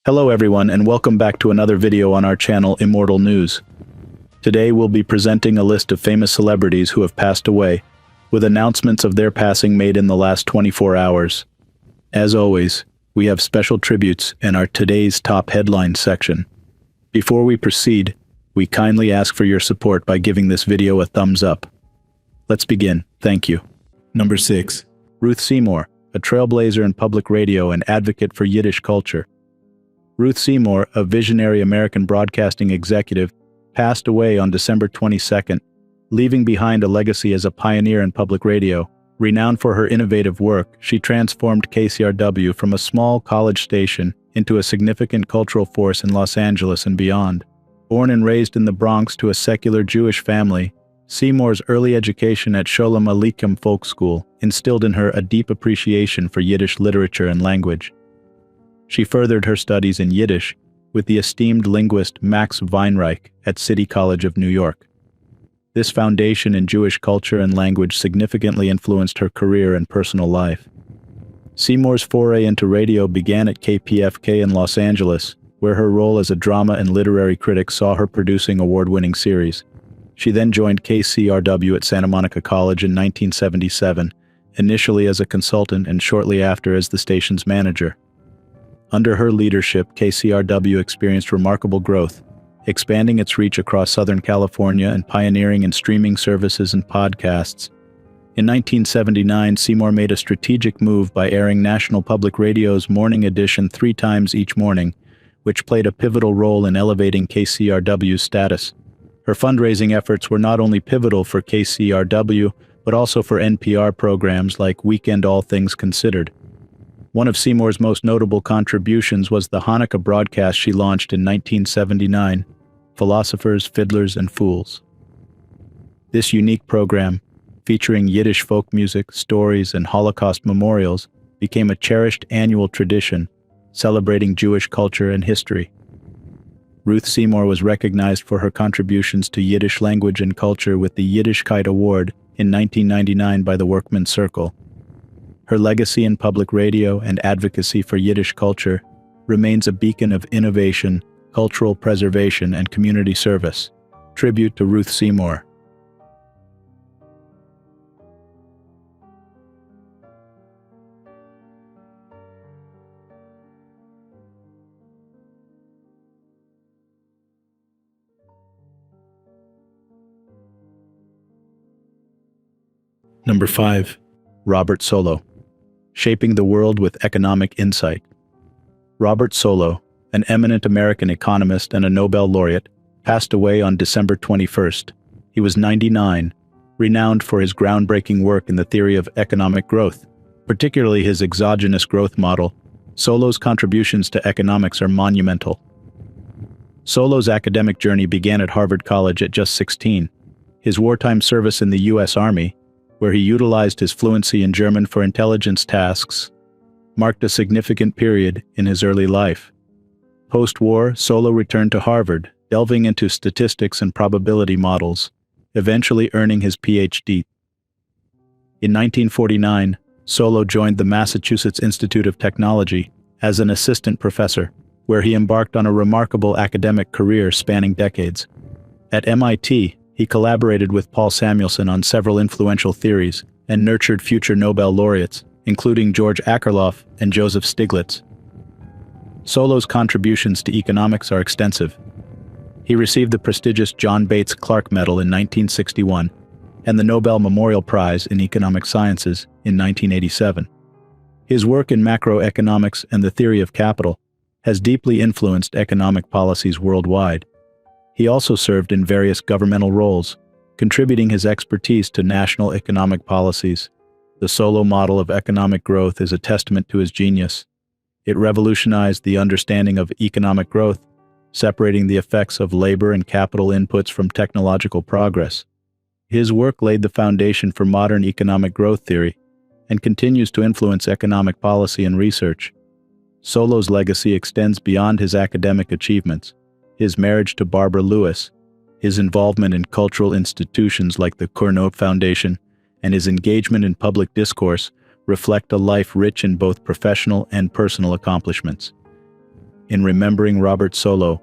Hello everyone and welcome back to another video on our channel Immortal News. Today we'll be presenting a list of famous celebrities who have passed away, with announcements of their passing made in the last 24 hours. As always, we have special tributes in our Today's Top Headlines section. Before we proceed, we kindly ask for your support by giving this video a thumbs up. Let's begin. Thank you. Number 6. Ruth Seymour, a trailblazer in public radio and advocate for Yiddish culture. Ruth Seymour, a visionary American broadcasting executive, passed away on December 22nd, leaving behind a legacy as a pioneer in public radio. Renowned for her innovative work, she transformed KCRW from a small college station into a significant cultural force in Los Angeles and beyond. Born and raised in the Bronx to a secular Jewish family, Seymour's early education at Sholem Aleichem Folk School instilled in her a deep appreciation for Yiddish literature and language. She furthered her studies in Yiddish with the esteemed linguist Max Weinreich at City College of New York. This foundation in Jewish culture and language significantly influenced her career and personal life. Seymour's foray into radio began at KPFK in Los Angeles, where her role as a drama and literary critic saw her producing award-winning series. She then joined KCRW at Santa Monica College in 1977, initially as a consultant and shortly after as the station's manager. Under her leadership, KCRW experienced remarkable growth, expanding its reach across Southern California and pioneering in streaming services and podcasts. In 1979, Seymour made a strategic move by airing National Public Radio's morning edition 3 times each morning, which played a pivotal role in elevating KCRW's status. Her fundraising efforts were not only pivotal for KCRW, but also for NPR programs like Weekend All Things Considered. One of Seymour's most notable contributions was the Hanukkah broadcast she launched in 1979, Philosophers, Fiddlers, and Fools. This unique program, featuring Yiddish folk music, stories, and Holocaust memorials, became a cherished annual tradition, celebrating Jewish culture and history. Ruth Seymour was recognized for her contributions to Yiddish language and culture with the Yiddishkeit Award in 1999 by the Workmen's Circle. Her legacy in public radio and advocacy for Yiddish culture remains a beacon of innovation, cultural preservation, and community service. Tribute to Ruth Seymour. Number 5. Robert Solow. Shaping the world with economic insight. Robert Solow, an eminent American economist and a Nobel laureate, passed away on December 21st. He was 99, renowned for his groundbreaking work in the theory of economic growth, particularly his exogenous growth model. Solow's contributions to economics are monumental. Solow's academic journey began at Harvard College at just 16. His wartime service in the U.S. Army, where he utilized his fluency in German for intelligence tasks, marked a significant period in his early life. Post-war, Solow returned to Harvard, delving into statistics and probability models, eventually earning his Ph.D. In 1949, Solow joined the Massachusetts Institute of Technology as an assistant professor, where he embarked on a remarkable academic career spanning decades. At MIT, he collaborated with Paul Samuelson on several influential theories and nurtured future Nobel laureates, including George Akerlof and Joseph Stiglitz. Solow's contributions to economics are extensive. He received the prestigious John Bates Clark Medal in 1961 and the Nobel Memorial Prize in Economic Sciences in 1987. His work in macroeconomics and the theory of capital has deeply influenced economic policies worldwide. He also served in various governmental roles, contributing his expertise to national economic policies. The Solow model of economic growth is a testament to his genius. It revolutionized the understanding of economic growth, separating the effects of labor and capital inputs from technological progress. His work laid the foundation for modern economic growth theory and continues to influence economic policy and research. Solow's legacy extends beyond his academic achievements. His marriage to Barbara Lewis, his involvement in cultural institutions like the Cournot Foundation, and his engagement in public discourse reflect a life rich in both professional and personal accomplishments. In remembering Robert Solow,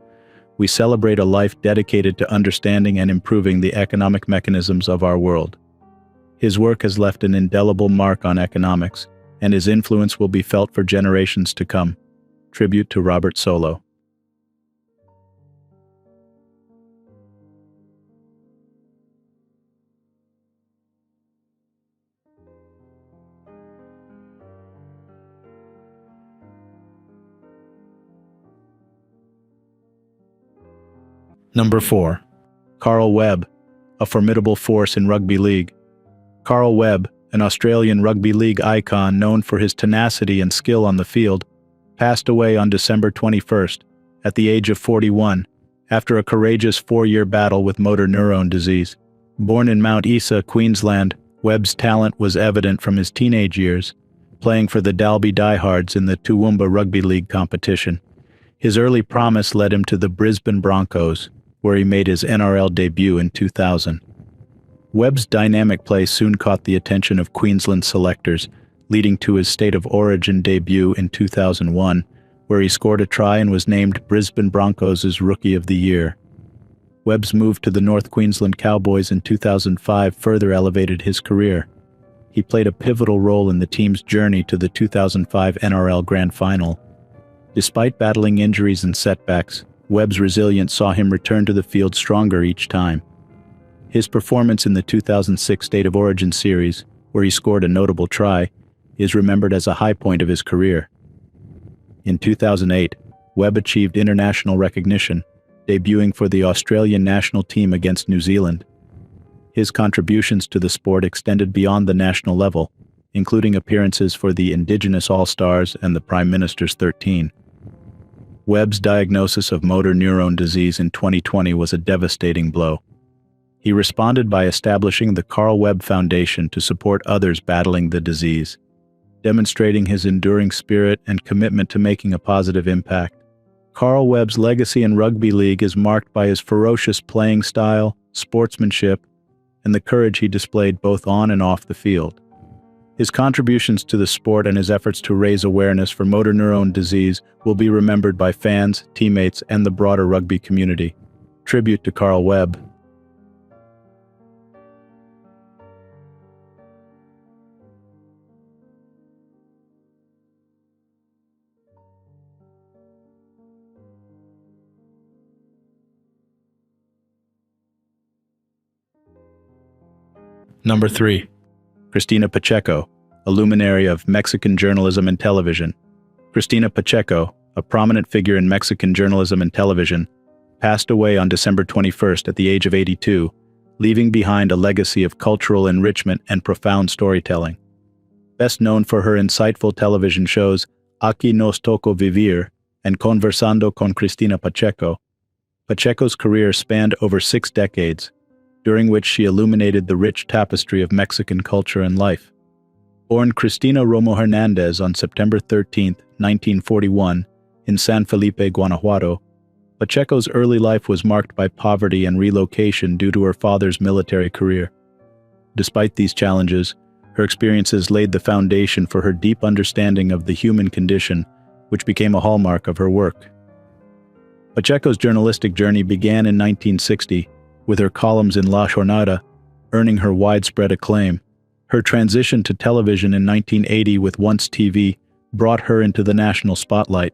we celebrate a life dedicated to understanding and improving the economic mechanisms of our world. His work has left an indelible mark on economics, and his influence will be felt for generations to come. Tribute to Robert Solow. Number 4. Carl Webb, a formidable force in rugby league. Carl Webb, an Australian rugby league icon known for his tenacity and skill on the field, passed away on December 21st, at the age of 41, after a courageous 4-year battle with motor neurone disease. Born in Mount Isa, Queensland, Webb's talent was evident from his teenage years, playing for the Dalby Diehards in the Toowoomba Rugby League competition. His early promise led him to the Brisbane Broncos, where he made his NRL debut in 2000. Webb's dynamic play soon caught the attention of Queensland selectors, leading to his State of Origin debut in 2001, where he scored a try and was named Brisbane Broncos' Rookie of the Year. Webb's move to the North Queensland Cowboys in 2005 further elevated his career. He played a pivotal role in the team's journey to the 2005 NRL Grand Final. Despite battling injuries and setbacks, Webb's resilience saw him return to the field stronger each time. His performance in the 2006 State of Origin series, where he scored a notable try, is remembered as a high point of his career. In 2008, Webb achieved international recognition, debuting for the Australian national team against New Zealand. His contributions to the sport extended beyond the national level, including appearances for the Indigenous All-Stars and the Prime Minister's 13. Webb's diagnosis of motor neurone disease in 2020 was a devastating blow. He responded by establishing the Carl Webb Foundation to support others battling the disease, demonstrating his enduring spirit and commitment to making a positive impact. Carl Webb's legacy in rugby league is marked by his ferocious playing style, sportsmanship, and the courage he displayed both on and off the field. His contributions to the sport and his efforts to raise awareness for motor neurone disease will be remembered by fans, teammates, and the broader rugby community. Tribute to Carl Webb. Number 3. Christina Pacho, a luminary of Mexican journalism and television. Christina Pacho, a prominent figure in Mexican journalism and television, passed away on December 21st at the age of 82, leaving behind a legacy of cultural enrichment and profound storytelling. Best known for her insightful television shows Aquí nos tocó vivir and Conversando con Christina Pacho, Pacheco's career spanned over 6 decades, during which she illuminated the rich tapestry of Mexican culture and life. Born Cristina Romo Hernandez on September 13, 1941, in San Felipe, Guanajuato, Pacheco's early life was marked by poverty and relocation due to her father's military career. Despite these challenges, her experiences laid the foundation for her deep understanding of the human condition, which became a hallmark of her work. Pacheco's journalistic journey began in 1960, with her columns in La Jornada, earning her widespread acclaim. Her transition to television in 1980 with Once TV brought her into the national spotlight.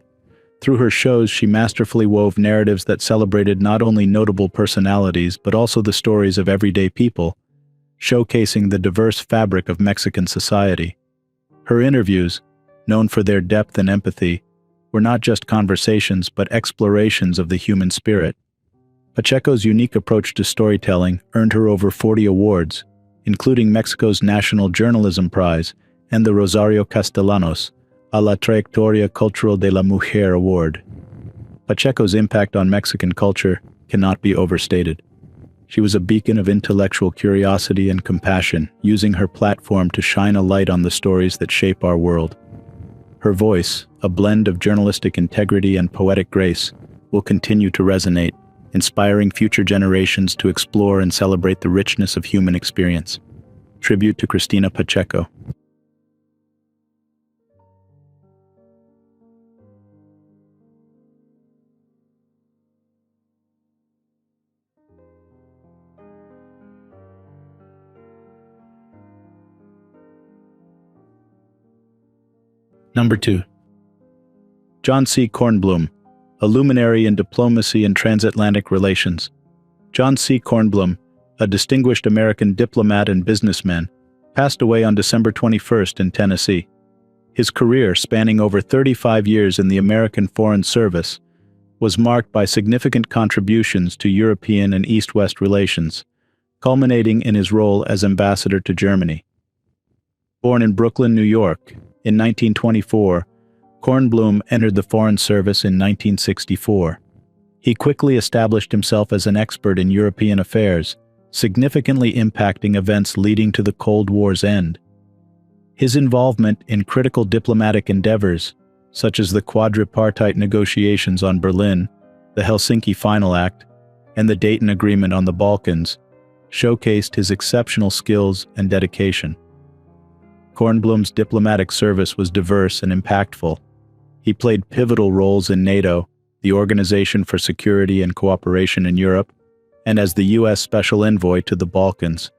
Through her shows, she masterfully wove narratives that celebrated not only notable personalities but also the stories of everyday people, showcasing the diverse fabric of Mexican society. Her interviews, known for their depth and empathy, were not just conversations but explorations of the human spirit. Pacheco's unique approach to storytelling earned her over 40 awards, including Mexico's National Journalism Prize and the Rosario Castellanos a la Trayectoria Cultural de la Mujer Award. Pacheco's impact on Mexican culture cannot be overstated. She was a beacon of intellectual curiosity and compassion, using her platform to shine a light on the stories that shape our world. Her voice, a blend of journalistic integrity and poetic grace, will continue to resonate, inspiring future generations to explore and celebrate the richness of human experience. Tribute to Christina Pacho. Number 2. John C. Kornblum, a luminary in diplomacy and transatlantic relations. John C. Cornblum, a distinguished American diplomat and businessman, passed away on December 21st in Tennessee. His career, spanning over 35 years in the American Foreign Service, was marked by significant contributions to European and East-West relations, culminating in his role as ambassador to Germany. Born in Brooklyn, New York, in 1924, Kornblum entered the Foreign Service in 1964. He quickly established himself as an expert in European affairs, significantly impacting events leading to the Cold War's end. His involvement in critical diplomatic endeavors, such as the quadripartite negotiations on Berlin, the Helsinki Final Act, and the Dayton Agreement on the Balkans, showcased his exceptional skills and dedication. Kornblum's diplomatic service was diverse and impactful. He played pivotal roles in NATO, the Organization for Security and Cooperation in Europe, and as the U.S. Special Envoy to the Balkans.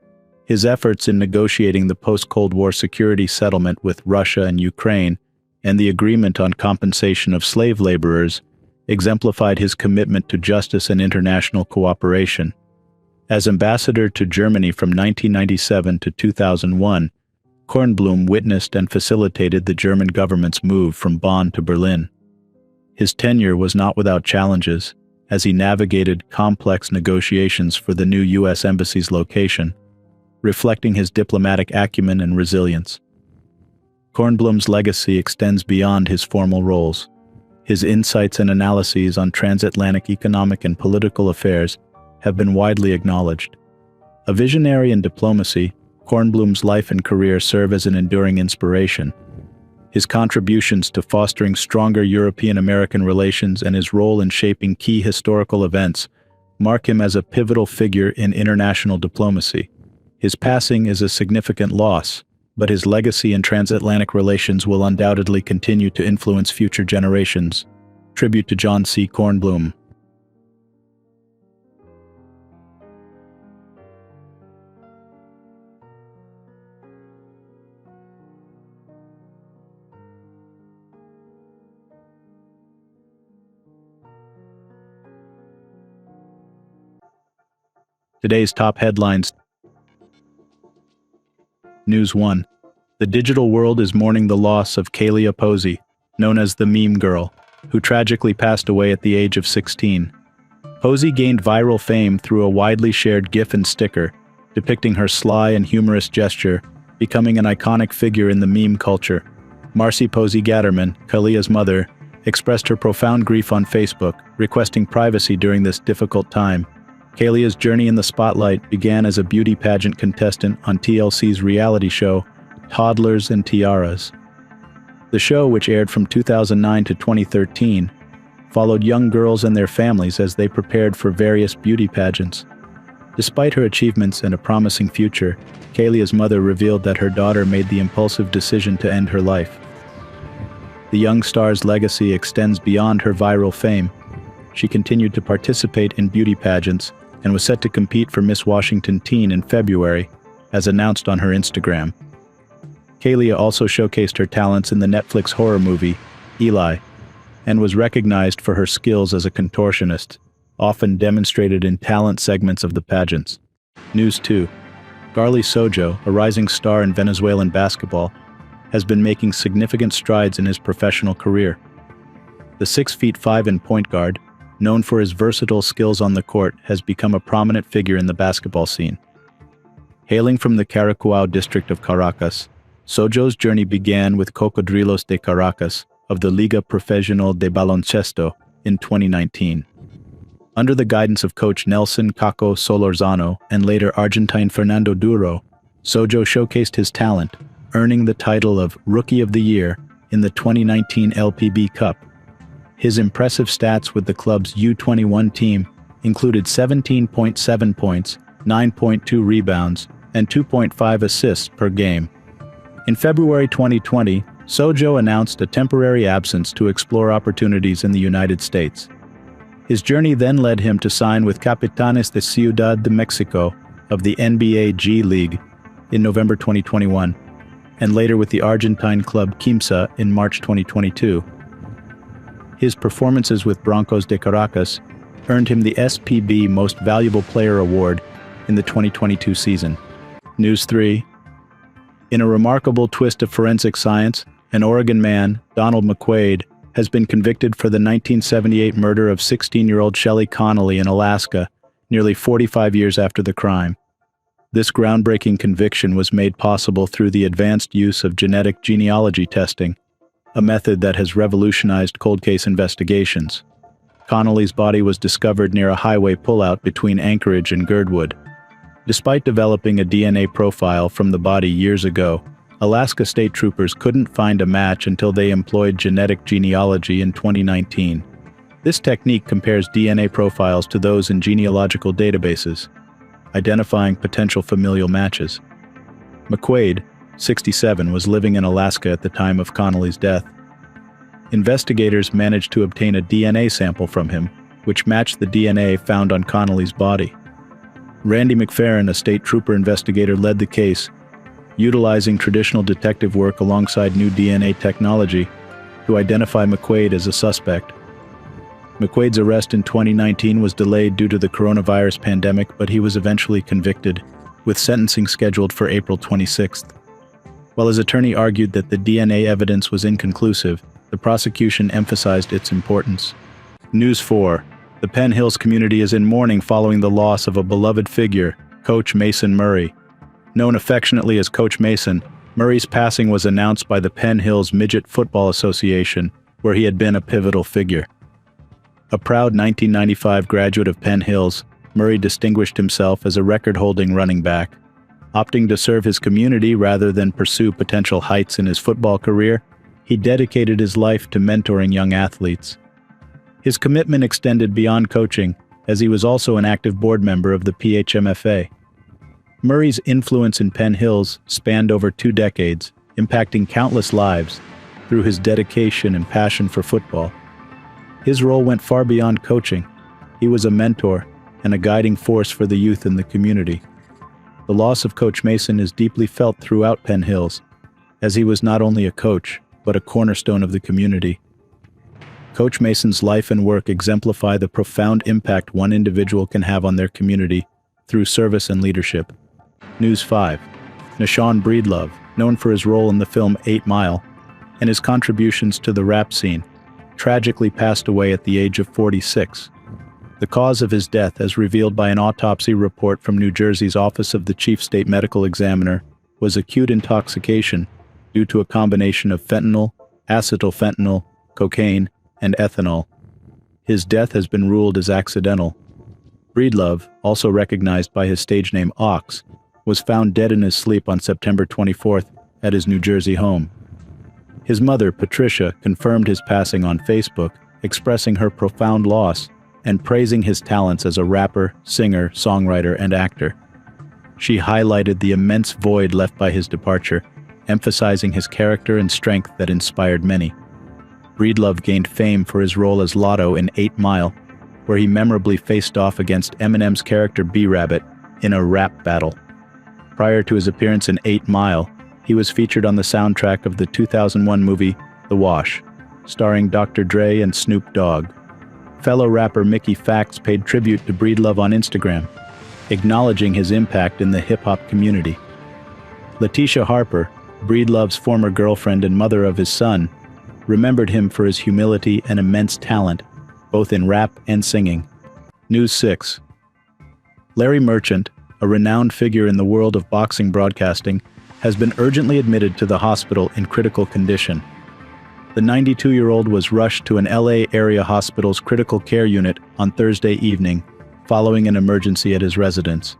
His efforts in negotiating the post-Cold War security settlement with Russia and Ukraine and the agreement on compensation of slave laborers exemplified his commitment to justice and international cooperation. As ambassador to Germany from 1997 to 2001, Kornblum witnessed and facilitated the German government's move from Bonn to Berlin. His tenure was not without challenges, as he navigated complex negotiations for the new U.S. Embassy's location, reflecting his diplomatic acumen and resilience. Kornblum's legacy extends beyond his formal roles. His insights and analyses on transatlantic economic and political affairs have been widely acknowledged. A visionary in diplomacy, Kornblum's life and career serve as an enduring inspiration. His contributions to fostering stronger European-American relations and his role in shaping key historical events mark him as a pivotal figure in international diplomacy. His passing is a significant loss, but his legacy in transatlantic relations will undoubtedly continue to influence future generations. Tribute to John C. Cornblum. Today's top headlines. News 1. The digital world is mourning the loss of Kaylia Posey, known as the Meme Girl, who tragically passed away at the age of 16. Posey gained viral fame through a widely shared GIF and sticker, depicting her sly and humorous gesture, becoming an iconic figure in the meme culture. Marcy Posey Gatterman, Kaylia's mother, expressed her profound grief on Facebook, requesting privacy during this difficult time. Kaylia's journey in the spotlight began as a beauty pageant contestant on TLC's reality show, Toddlers and Tiaras. The show, which aired from 2009 to 2013, followed young girls and their families as they prepared for various beauty pageants. Despite her achievements and a promising future, Kaylia's mother revealed that her daughter made the impulsive decision to end her life. The young star's legacy extends beyond her viral fame. She continued to participate in beauty pageants and was set to compete for Miss Washington Teen in February, as announced on her Instagram. Kaylia also showcased her talents in the Netflix horror movie, Eli, and was recognized for her skills as a contortionist, often demonstrated in talent segments of the pageants. News 2. Garly Sojo, a rising star in Venezuelan basketball, has been making significant strides in his professional career. The 6'5" point guard, known for his versatile skills on the court, has become a prominent figure in the basketball scene. Hailing from the Caracuao district of Caracas, Sojo's journey began with Cocodrilos de Caracas of the Liga Profesional de Baloncesto in 2019. Under the guidance of coach Nelson Caco Solorzano and later Argentine Fernando Duro, Sojo showcased his talent, earning the title of Rookie of the Year in the 2019 LPB Cup. His impressive stats with the club's U21 team included 17.7 points, 9.2 rebounds, and 2.5 assists per game. In February 2020, Sojo announced a temporary absence to explore opportunities in the United States. His journey then led him to sign with Capitanes de Ciudad de Mexico of the NBA G League in November 2021. and later with the Argentine club Quimsa in March 2022. His performances with Broncos de Caracas earned him the SPB Most Valuable Player Award in the 2022 season. News 3. In a remarkable twist of forensic science, an Oregon man, Donald McQuade, has been convicted for the 1978 murder of 16-year-old Shelley Connolly in Alaska, nearly 45 years after the crime. This groundbreaking conviction was made possible through the advanced use of genetic genealogy testing, a method that has revolutionized cold case investigations. Connolly's body was discovered near a highway pullout between Anchorage and Girdwood. Despite developing a DNA profile from the body years ago, Alaska state troopers couldn't find a match until they employed genetic genealogy in 2019. This technique compares DNA profiles to those in genealogical databases, identifying potential familial matches. McQuade, 67, was living in Alaska at the time of Connolly's death. Investigators managed to obtain a DNA sample from him, which matched the DNA found on Connolly's body. Randy McFerrin, a state trooper investigator, led the case, utilizing traditional detective work alongside new DNA technology to identify McQuade as a suspect. McQuade's arrest in 2019 was delayed due to the coronavirus pandemic, but he was eventually convicted, with sentencing scheduled for April 26th. While his attorney argued that the DNA evidence was inconclusive, the prosecution emphasized its importance. News 4. The Penn Hills community is in mourning following the loss of a beloved figure, Coach Mason Murray. Known affectionately as Coach Mason, Murray's passing was announced by the Penn Hills Midget Football Association, where he had been a pivotal figure. A proud 1995 graduate of Penn Hills, Murray distinguished himself as a record-holding running back. Opting to serve his community rather than pursue potential heights in his football career, he dedicated his life to mentoring young athletes. His commitment extended beyond coaching, as he was also an active board member of the PHMFA. Murray's influence in Penn Hills spanned over 2 decades, impacting countless lives through his dedication and passion for football. His role went far beyond coaching. He was a mentor and a guiding force for the youth in the community. The loss of Coach Mason is deeply felt throughout Penn Hills, as he was not only a coach, but a cornerstone of the community. Coach Mason's life and work exemplify the profound impact one individual can have on their community through service and leadership. News 5. Nan Breedlove, known for his role in the film 8 Mile and his contributions to the rap scene, tragically passed away at the age of 46. The cause of his death, as revealed by an autopsy report from New Jersey's Office of the Chief State Medical Examiner, was acute intoxication due to a combination of fentanyl, acetylfentanyl, cocaine, and ethanol. His death has been ruled as accidental. Breedlove, also recognized by his stage name Ox, was found dead in his sleep on September 24th at his New Jersey home. His mother, Patricia, confirmed his passing on Facebook, expressing her profound loss and praising his talents as a rapper, singer, songwriter, and actor. She highlighted the immense void left by his departure, emphasizing his character and strength that inspired many. Breedlove gained fame for his role as Lotto in 8 Mile, where he memorably faced off against Eminem's character B-Rabbit in a rap battle. Prior to his appearance in 8 Mile, he was featured on the soundtrack of the 2001 movie The Wash, starring Dr. Dre and Snoop Dogg. Fellow rapper Mickey Factz paid tribute to Breedlove on Instagram, acknowledging his impact in the hip-hop community. Letitia Harper, Breedlove's former girlfriend and mother of his son, remembered him for his humility and immense talent, both in rap and singing. News 6. Larry Merchant, a renowned figure in the world of boxing broadcasting, has been urgently admitted to the hospital in critical condition. The 92-year-old was rushed to an LA area hospital's critical care unit on Thursday evening, following an emergency at his residence.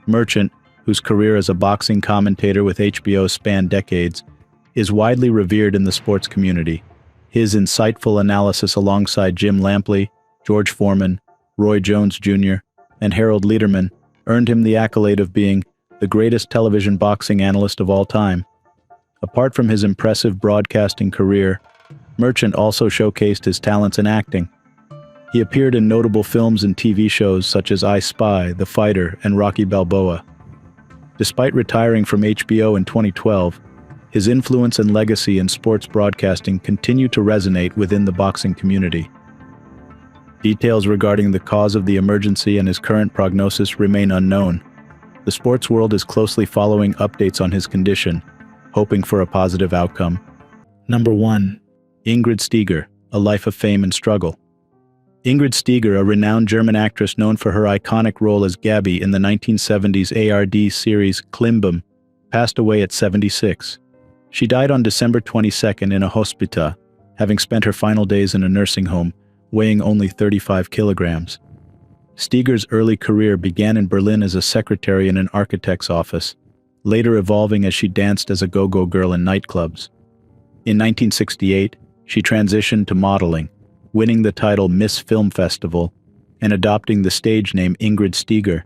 Merchant, whose career as a boxing commentator with HBO spanned decades, is widely revered in the sports community. His insightful analysis alongside Jim Lampley, George Foreman, Roy Jones Jr., and Harold Lederman earned him the accolade of being the greatest television boxing analyst of all time. Apart from his impressive broadcasting career, Merchant also showcased his talents in acting. He appeared in notable films and TV shows such as I Spy, The Fighter, and Rocky Balboa. Despite retiring from HBO in 2012, His influence and legacy in sports broadcasting continue to resonate within the boxing community. Details regarding the cause of the emergency and his current prognosis remain unknown. The sports world is closely following updates on his condition, hoping for a positive outcome. Number 1. Ingrid Steeger, A Life of Fame and Struggle. Ingrid Steeger, a renowned German actress known for her iconic role as Gabby in the 1970s ARD series Kornblum, passed away at 76. She died on December 22 in a hospital, having spent her final days in a nursing home, weighing only 35 kilograms. Steeger's early career began in Berlin as a secretary in an architect's office, later evolving as she danced as a go-go girl in nightclubs. In 1968, she transitioned to modeling, winning the title Miss Film Festival and adopting the stage name Ingrid Steeger.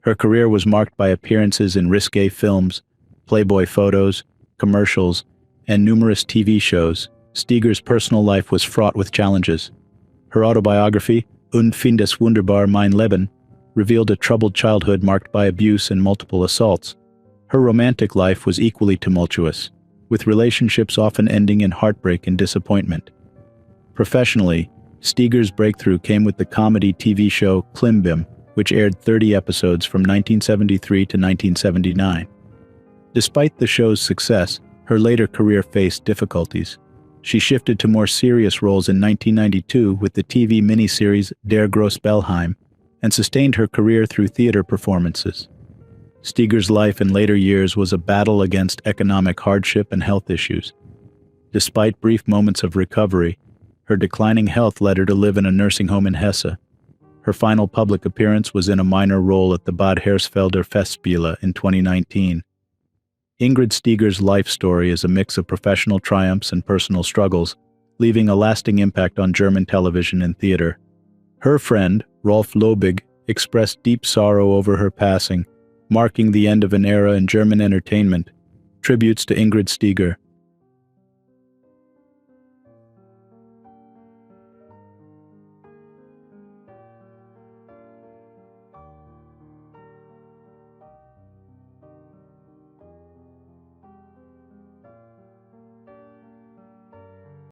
Her career was marked by appearances in risque films, Playboy photos, commercials, and numerous TV shows. Steeger's personal life was fraught with challenges. Her autobiography, Und find es wunderbar mein Leben, revealed a troubled childhood marked by abuse and multiple assaults. Her romantic life was equally tumultuous, with relationships often ending in heartbreak and disappointment. Professionally, Steeger's breakthrough came with the comedy TV show Kornblum, which aired 30 episodes from 1973 to 1979. Despite the show's success, her later career faced difficulties. She shifted to more serious roles in 1992 with the TV miniseries Der Großbellheim, and sustained her career through theater performances. Steeger's life in later years was a battle against economic hardship and health issues. Despite brief moments of recovery, her declining health led her to live in a nursing home in Hesse. Her final public appearance was in a minor role at the Bad Hersfelder Festspiele in 2019. Ingrid Steeger's life story is a mix of professional triumphs and personal struggles, leaving a lasting impact on German television and theater. Her friend, Rolf Lobig, expressed deep sorrow over her passing, marking the end of an era in German entertainment. Tributes to Ingrid Steeger,